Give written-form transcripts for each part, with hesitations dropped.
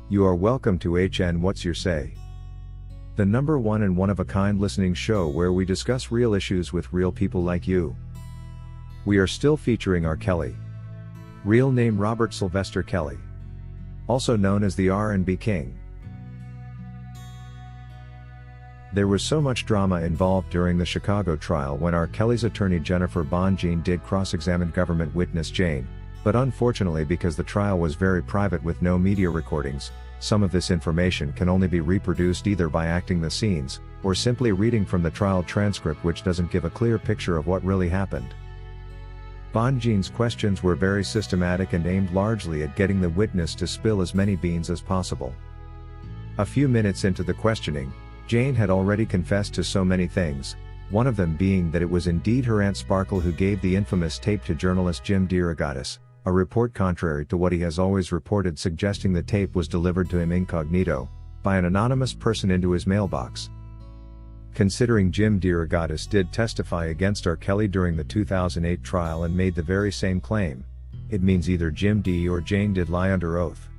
You are welcome to HN What's Your Say? The number one and one-of-a-kind listening show where we discuss real issues with real people like you. We are still featuring R. Kelly. Real name Robert Sylvester Kelly. Also known as the R&B King. There was so much drama involved during the Chicago trial when R. Kelly's attorney Jennifer Bonjean did cross-examine government witness Jane, but unfortunately because the trial was very private with no media recordings, some of this information can only be reproduced either by acting the scenes, or simply reading from the trial transcript which doesn't give a clear picture of what really happened. Bonjean's questions were very systematic and aimed largely at getting the witness to spill as many beans as possible. A few minutes into the questioning, Jane had already confessed to so many things, one of them being that it was indeed her Aunt Sparkle who gave the infamous tape to journalist Jim DeRogatis, a report contrary to what he has always reported suggesting the tape was delivered to him incognito, by an anonymous person into his mailbox. Considering Jim DeRogatis did testify against R. Kelly during the 2008 trial and made the very same claim, it means either Jim D. or Jane did lie under oath.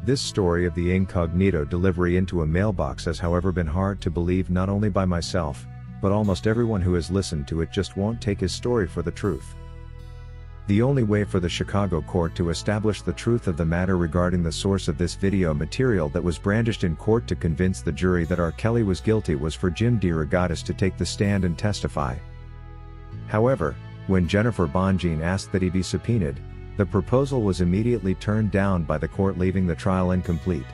This story of the incognito delivery into a mailbox has however been hard to believe not only by myself, but almost everyone who has listened to it just won't take his story for the truth. The only way for the Chicago court to establish the truth of the matter regarding the source of this video material that was brandished in court to convince the jury that R. Kelly was guilty was for Jim DeRogatis to take the stand and testify. However, when Jennifer Bonjean asked that he be subpoenaed, the proposal was immediately turned down by the court, leaving the trial incomplete.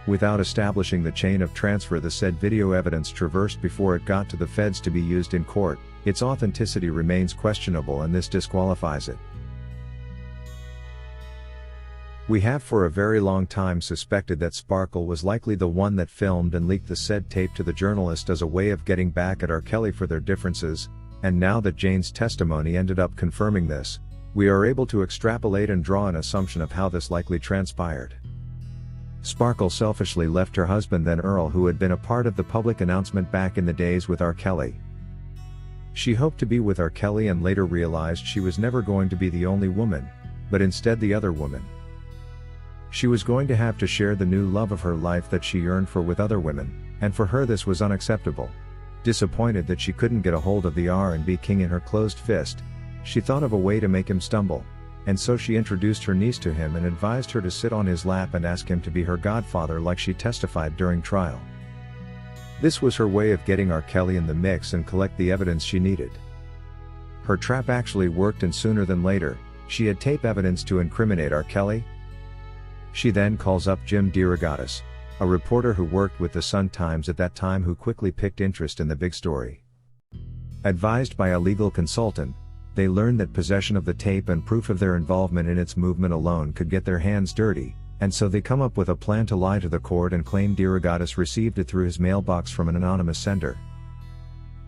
Without establishing the chain of transfer the said video evidence traversed before it got to the feds to be used in court, its authenticity remains questionable and this disqualifies it. We have for a very long time suspected that Sparkle was likely the one that filmed and leaked the said tape to the journalist as a way of getting back at R. Kelly for their differences, and now that Jane's testimony ended up confirming this, we are able to extrapolate and draw an assumption of how this likely transpired. Sparkle selfishly left her husband then Earl, who had been a part of the public announcement back in the days with R. Kelly. She hoped to be with R. Kelly and later realized she was never going to be the only woman, but instead the other woman. She was going to have to share the new love of her life that she yearned for with other women, and for her this was unacceptable. Disappointed that she couldn't get a hold of the R&B King in her closed fist, she thought of a way to make him stumble, and so she introduced her niece to him and advised her to sit on his lap and ask him to be her godfather like she testified during trial. This was her way of getting R. Kelly in the mix and collect the evidence she needed. Her trap actually worked, and sooner than later, she had tape evidence to incriminate R. Kelly. She then calls up Jim DeRogatis, a reporter who worked with the Sun-Times at that time who quickly picked interest in the big story. Advised by a legal consultant, they learned that possession of the tape and proof of their involvement in its movement alone could get their hands dirty, and so they come up with a plan to lie to the court and claim DeRogatis received it through his mailbox from an anonymous sender.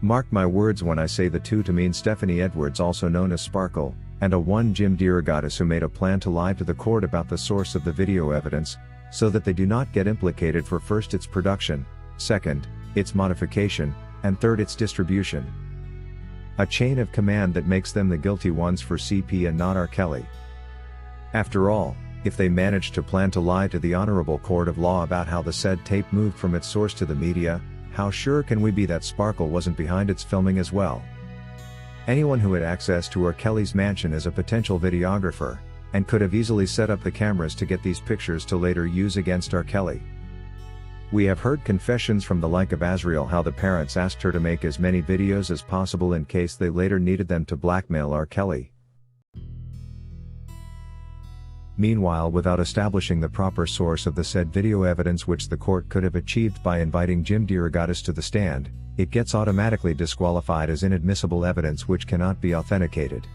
Mark my words when I say the two to mean Stephanie Edwards, also known as Sparkle, and a one Jim DeRogatis, who made a plan to lie to the court about the source of the video evidence, so that they do not get implicated for first its production, second, its modification, and third its distribution. A chain of command that makes them the guilty ones for CP and not R. Kelly. After all, if they managed to plan to lie to the honorable court of law about how the said tape moved from its source to the media, how sure can we be that Sparkle wasn't behind its filming as well? Anyone who had access to R. Kelly's mansion is a potential videographer, and could have easily set up the cameras to get these pictures to later use against R. Kelly. We have heard confessions from the like of Azriel how the parents asked her to make as many videos as possible in case they later needed them to blackmail R. Kelly. Meanwhile, without establishing the proper source of the said video evidence, which the court could have achieved by inviting Jim DeRogatis to the stand, it gets automatically disqualified as inadmissible evidence which cannot be authenticated.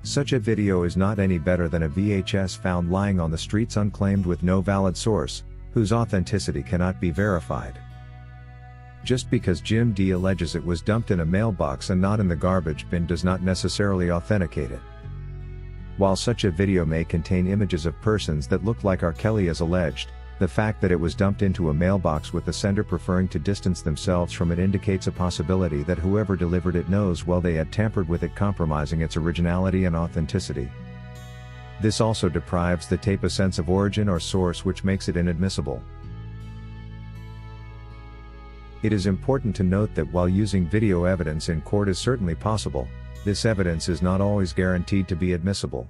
Such a video is not any better than a VHS found lying on the streets unclaimed with no valid source, whose authenticity cannot be verified. Just because Jim D alleges it was dumped in a mailbox and not in the garbage bin does not necessarily authenticate it. While such a video may contain images of persons that look like R. Kelly as alleged, the fact that it was dumped into a mailbox with the sender preferring to distance themselves from it indicates a possibility that whoever delivered it knows well they had tampered with it, compromising its originality and authenticity. This also deprives the tape a sense of origin or source, which makes it inadmissible. It is important to note that while using video evidence in court is certainly possible, this evidence is not always guaranteed to be admissible.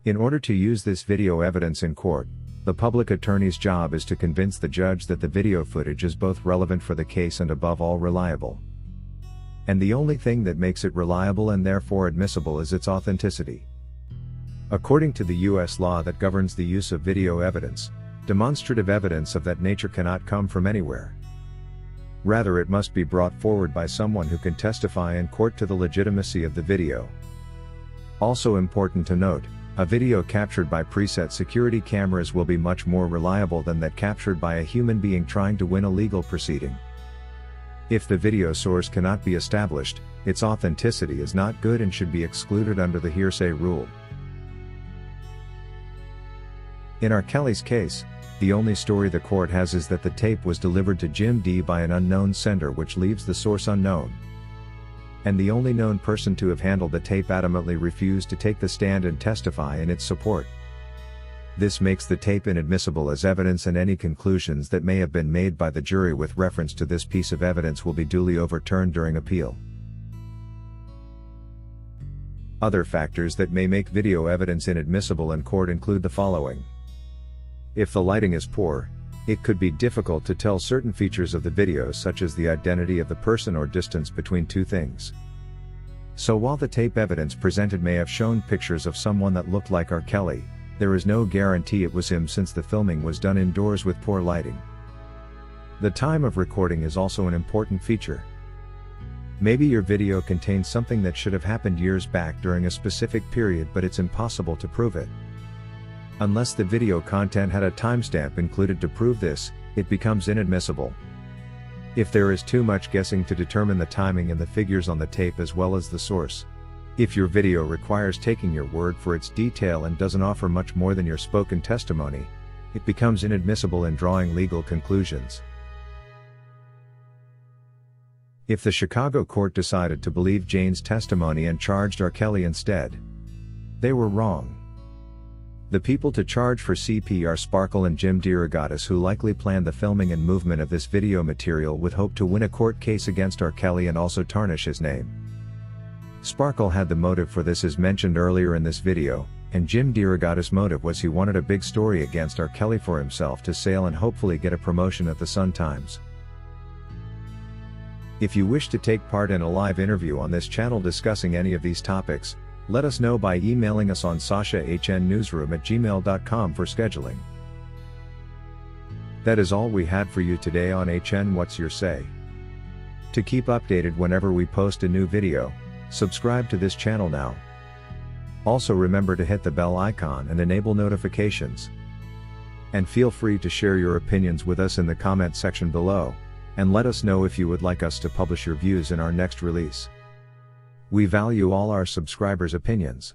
In order to use this video evidence in court, the public attorney's job is to convince the judge that the video footage is both relevant for the case and above all reliable. And the only thing that makes it reliable and therefore admissible is its authenticity. According to the U.S. law that governs the use of video evidence, demonstrative evidence of that nature cannot come from anywhere. Rather, it must be brought forward by someone who can testify in court to the legitimacy of the video. Also important to note, a video captured by preset security cameras will be much more reliable than that captured by a human being trying to win a legal proceeding. If the video source cannot be established, its authenticity is not good and should be excluded under the hearsay rule. In R. Kelly's case, the only story the court has is that the tape was delivered to Jim D by an unknown sender, which leaves the source unknown. And the only known person to have handled the tape adamantly refused to take the stand and testify in its support. This makes the tape inadmissible as evidence, and any conclusions that may have been made by the jury with reference to this piece of evidence will be duly overturned during appeal. Other factors that may make video evidence inadmissible in court include the following. If the lighting is poor, it could be difficult to tell certain features of the video, such as the identity of the person or distance between two things. So while the tape evidence presented may have shown pictures of someone that looked like R. Kelly, there is no guarantee it was him, since the filming was done indoors with poor lighting. The time of recording is also an important feature. Maybe your video contains something that should have happened years back during a specific period, but it's impossible to prove it. Unless the video content had a timestamp included to prove this, it becomes inadmissible. If there is too much guessing to determine the timing and the figures on the tape as well as the source. If your video requires taking your word for its detail and doesn't offer much more than your spoken testimony, it becomes inadmissible in drawing legal conclusions. If the Chicago court decided to believe Jane's testimony and charged R. Kelly instead, they were wrong. The people to charge for CP are Sparkle and Jim DeRogatis, who likely planned the filming and movement of this video material with hope to win a court case against R. Kelly and also tarnish his name. Sparkle had the motive for this, as mentioned earlier in this video, and Jim DeRogatis' motive was he wanted a big story against R. Kelly for himself to sell and hopefully get a promotion at the Sun-Times. If you wish to take part in a live interview on this channel discussing any of these topics, let us know by emailing us on sashahnnewsroom@gmail.com for scheduling. That is all we had for you today on HN What's Your Say. To keep updated whenever we post a new video, subscribe to this channel now. Also remember to hit the bell icon and enable notifications. And feel free to share your opinions with us in the comment section below, and let us know if you would like us to publish your views in our next release. We value all our subscribers' opinions.